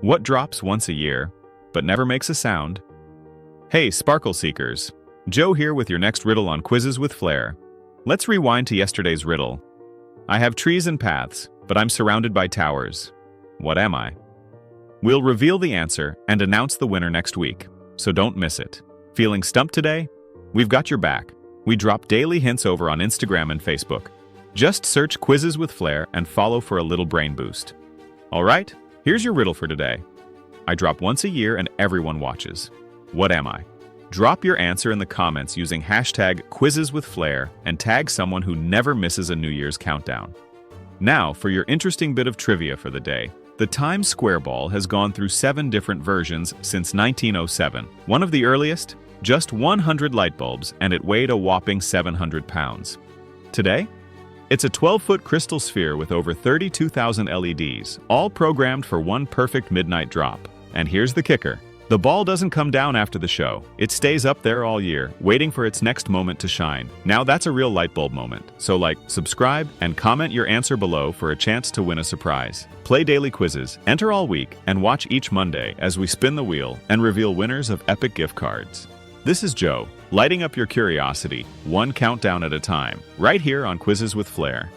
What drops once a year, but never makes a sound? Hey, Sparkle Seekers! Joe here with your next riddle on Quizzes with Flair. Let's rewind to yesterday's riddle. I have trees and paths, but I'm surrounded by towers. What am I? We'll reveal the answer and announce the winner next week, so don't miss it. Feeling stumped today? We've got your back. We drop daily hints over on Instagram and Facebook. Just search Quizzes with Flair and follow for a little brain boost. All right, here's your riddle for today. I drop once a year and everyone watches. What am I? Drop your answer in the comments using hashtag #QuizzesWithFlare and tag someone who never misses a New Year's countdown. Now, for your interesting bit of trivia for the day. The Times Square ball has gone through 7 different versions since 1907. One of the earliest, just 100 light bulbs, and it weighed a whopping 700 pounds. Today, it's a 12-foot crystal sphere with over 32,000 LEDs, all programmed for one perfect midnight drop. And here's the kicker. The ball doesn't come down after the show. It stays up there all year, waiting for its next moment to shine. Now that's a real light bulb moment. So subscribe, and comment your answer below for a chance to win a surprise. Play daily quizzes, enter all week, and watch each Monday as we spin the wheel and reveal winners of epic gift cards. This is Joe, lighting up your curiosity, one countdown at a time, right here on Quizzes with Flair.